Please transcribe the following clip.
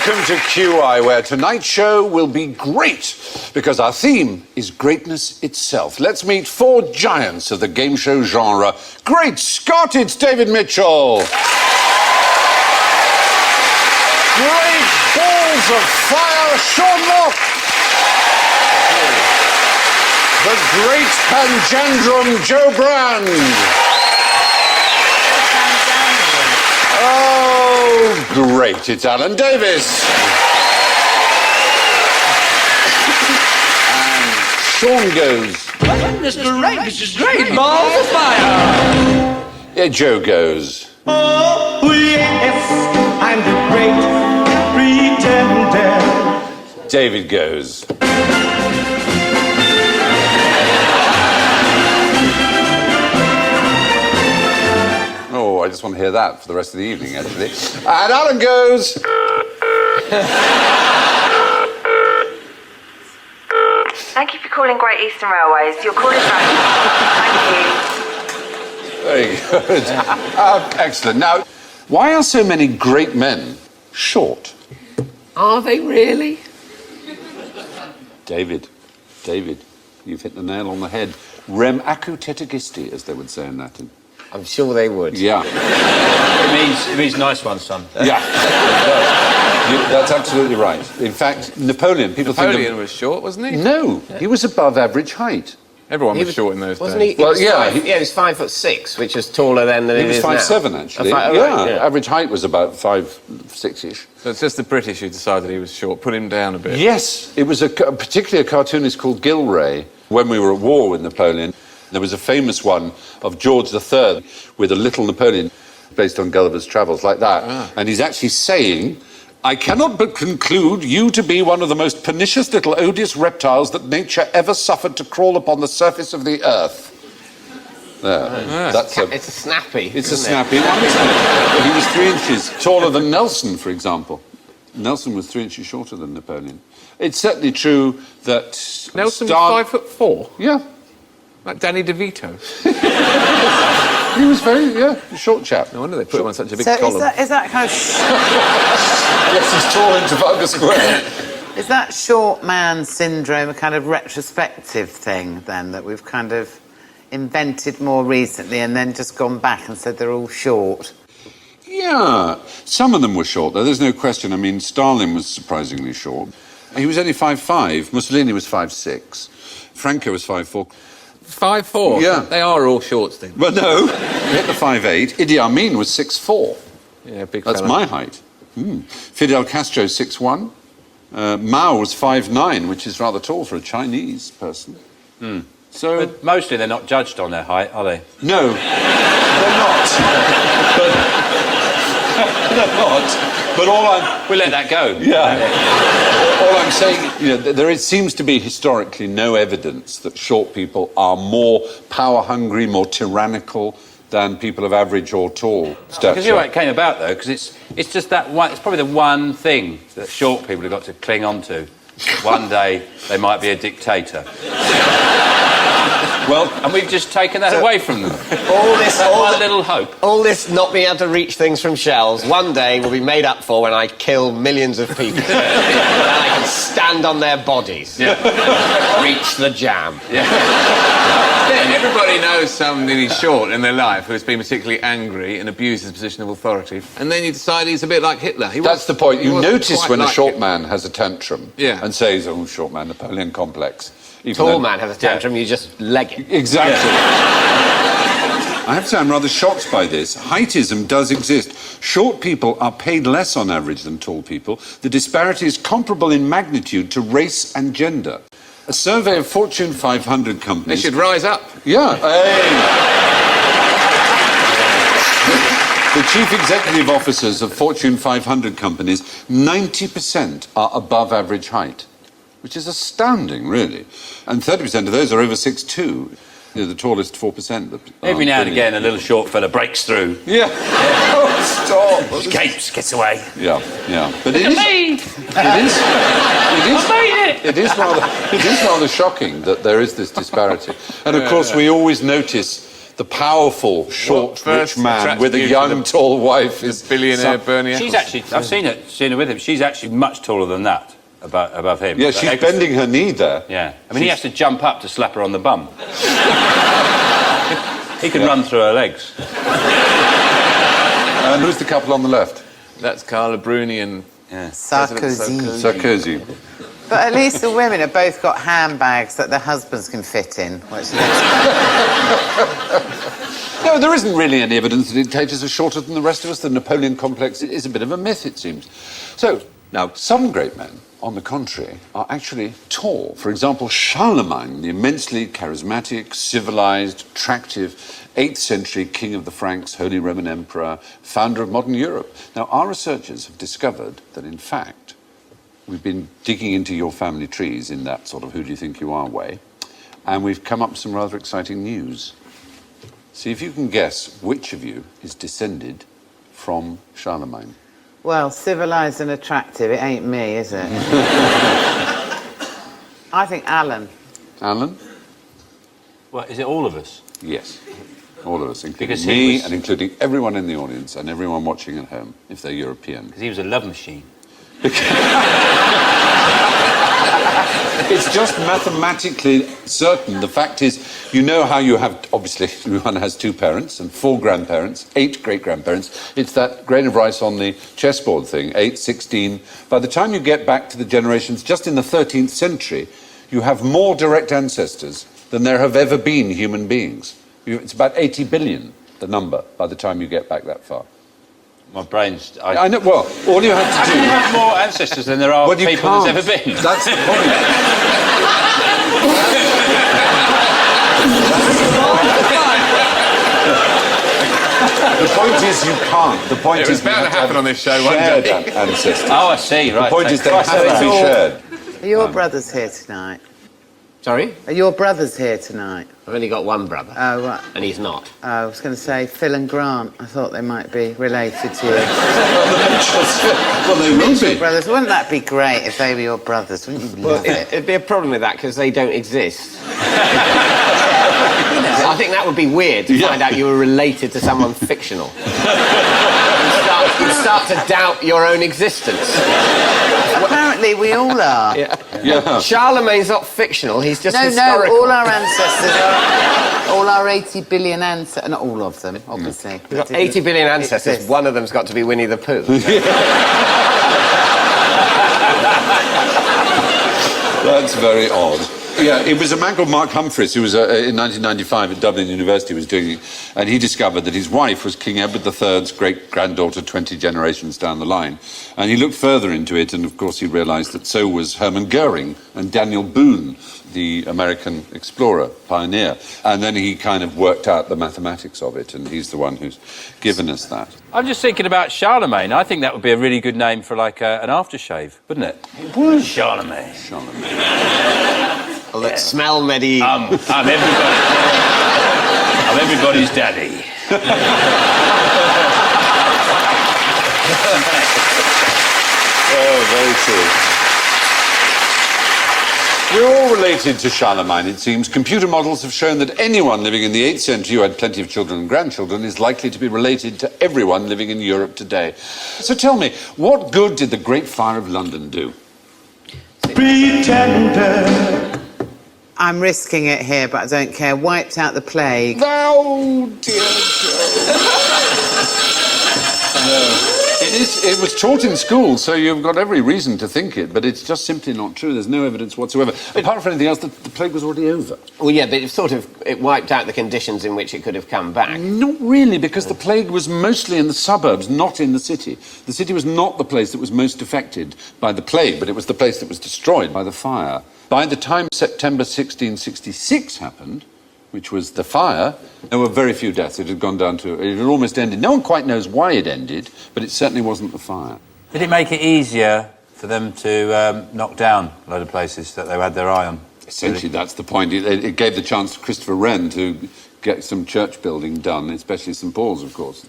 Welcome to QI, where tonight's show will be great, because our theme is greatness itself. Let's meet four giants of the game show genre. Great Scott, it's David Mitchell. Great balls of fire, Sean Locke. The great Pangendrum, Joe Brand. Oh, great, it's Alan Davis. And Sean goes. This is great, balls of fire. Yeah, Joe goes. Oh, yes, I'm the great pretender. David goes. Oh, I just want to hear that for the rest of the evening, actually. And Alan goes. Thank you for calling Great Eastern Railways. Your call is ready. Thank you. Very good. Excellent. Now, why are so many great men short? Are they really? David, you've hit the nail on the head. Rem acu tetagisti, as they would say in Latin. I'm sure they would. Yeah. It means nice one, son. Yeah. That's absolutely right. In fact, Napoleon Napoleon was short, wasn't he? No, he was above average height. Everyone was short in those Wasn't days. he? Well, yeah, he was 5'6", which is taller than He it was is now. 5'7", actually. Yeah. Average height was about 5'6"-ish. So it's just the British who decided he was short, put him down a bit. Yes, it was particularly a cartoonist called Gilray. When we were at war with Napoleon, there was a famous one of George III with a little Napoleon based on Gulliver's Travels, like that. Ah. And he's actually saying, I cannot but conclude you to be one of the most pernicious little odious reptiles that nature ever suffered to crawl upon the surface of the earth. There. That's It's a snappy. It's a snappy one, isn't it? He was 3 inches taller than Nelson, for example. Nelson was 3 inches shorter than Napoleon. It's certainly true that... Nelson was 5'4"? Yeah. Like Danny DeVito. He was very, short chap. No wonder they put him on such a big So column. is that kind of... Yes, he's tall in Trafalgar Square. Is that short man syndrome a kind of retrospective thing, then, that we've kind of invented more recently and then just gone back and said they're all short? Yeah. Some of them were short, though. There's no question. I mean, Stalin was surprisingly short. He was only 5'5". Mussolini was 5'6". Franco was 5'4". 5'4"? Yeah. They are all shorts, then. But no, he hit the 5'8". Idi Amin was 6'4". Yeah, big That's fella. my height. Fidel Castro, 6'1". Mao was 5'9", which is rather tall for a Chinese person. So, But mostly they're not judged on their height, are they? no, they're not. They're not. But all I'm... We'll let that go. Yeah. All I'm saying, there seems to be historically no evidence that short people are more power-hungry, more tyrannical than people of average or tall stature. Because you know how it came about, though, because it's just that one... It's probably the one thing that short people have got to cling on to. One day they might be a dictator. Well, and we've just taken that away from them. All this, one little hope. All this not being able to reach things from shells, one day will be made up for when I kill millions of people. And I can stand on their bodies. Yeah. Reach the jam. Yeah, and everybody knows somebody short in their life who's been particularly angry and abused his position of authority. And then you decide he's a bit like Hitler. That's the point. You notice when a short man man has a tantrum and says, oh, short man, Napoleon complex. Tall man has a tantrum, you just leg it. Exactly. I have to say I'm rather shocked by this. Heightism does exist. Short people are paid less on average than tall people. The disparity is comparable in magnitude to race and gender. A survey of Fortune 500 companies... They should rise up. Yeah. Hey. The chief executive officers of Fortune 500 companies, 90% are above average height, which is astounding, really. And 30% of those are over 6'2". The tallest 4%. Every now and again, a little short fella breaks through. Yeah. Oh, stop. Escapes, gets away. Yeah. But it is rather shocking that there is this disparity. And of course, we always notice the powerful, short, first rich man attracted with a you to young, the- tall wife is Billionaire Bernie She's Ecclestone. actually, seen her with him. She's actually much taller than that, above him. Yeah, But she's Ecclestone- bending her knee there. Yeah, I mean, he has to jump up to slap her on the bum. He can run through her legs. And who's the couple on the left? That's Carla Bruni and Sarkozy. Sarkozy. But at least the women have both got handbags that their husbands can fit in, which No, there isn't really any evidence that dictators are shorter than the rest of us. The Napoleon complex is a bit of a myth, it seems. So, now, some great men, on the contrary, are actually tall. For example, Charlemagne, the immensely charismatic, civilized, attractive 8th century king of the Franks, Holy Roman Emperor, founder of modern Europe. Now, our researchers have discovered that, in fact, we've been digging into your family trees in that sort of who do you think you are way, and we've come up with some rather exciting news. See if you can guess which of you is descended from Charlemagne. well, civilised and attractive. It ain't me, is it? I think Alan. Alan? Well, is it all of us? Yes. All of us, including Because he me was- and including everyone in the audience and everyone watching at home, if they're European. Because he was a love machine. It's just mathematically certain. The fact is, you know how you have, obviously, everyone has 2 parents and 4 grandparents, 8 great-grandparents. It's that grain of rice on the chessboard thing, 8, 16. By the time you get back to the generations just in the 13th century, you have more direct ancestors than there have ever been human beings. It's about 80 billion, the number, by the time you get back that far. My brain's... I know, well, all you have How to can do... you have more ancestors than there are Well, you people can't. there's ever been? That's the point. The point is you can't. The point It is was bound you to have happen on this show one shared day. ancestors. Oh, I see, right. The point is they have Thank to Christ. be shared. Are your brothers here tonight? Sorry? Are your brothers here tonight? I've only got one brother, Oh, right. and he's not. I was going to say Phil and Grant. I thought they might be related to you. Well, they will be. Brothers, wouldn't that be great if they were your brothers? Wouldn't you love it? It'd be a problem with that because they don't exist. I think that would be weird to find out you were related to someone fictional. You'd start to doubt your own existence. Apparently, we all are. Yeah. Charlemagne's not fictional, he's just No, historical. all our ancestors are... All our 80 billion ancestors... Not all of them, obviously. We've got 80 billion ancestors, Exist. one of them's got to be Winnie the Pooh. That's very odd. Yeah, it was a man called Mark Humphreys who was in 1995 at Dublin University was doing it, and he discovered that his wife was King Edward III's great-granddaughter 20 generations down the line. And he looked further into it, and of course he realised that so was Hermann Goering and Daniel Boone, the American explorer, pioneer. And then he kind of worked out the mathematics of it, and he's the one who's given us that. I'm just thinking about Charlemagne. I think that would be a really good name for, like, an aftershave, wouldn't it? Charlemagne. Well, let's smell medieval. I'm everybody. I'm everybody's daddy. Oh, very true. We're all related to Charlemagne, it seems. Computer models have shown that anyone living in the 8th century who had plenty of children and grandchildren is likely to be related to everyone living in Europe today. So tell me, what good did the Great Fire of London do? Pretender. I'm risking it here, but I don't care. Wiped out the plague. Oh, dear It was taught in school, so you've got every reason to think it, but it's just simply not true. There's no evidence whatsoever. Apart from anything else, the plague was already over. Well, yeah, but it wiped out the conditions in which it could have come back. Not really, because the plague was mostly in the suburbs, not in the city. The city was not the place that was most affected by the plague, but it was the place that was destroyed by the fire. By the time September 1666 happened, which was the fire, there were very few deaths. It had gone down to... It had almost ended. No one quite knows why it ended, but it certainly wasn't the fire. Did it make it easier for them to knock down a load of places that they had their eye on? Essentially, that's the point. It gave the chance to Christopher Wren to get some church building done, especially St Paul's, of course.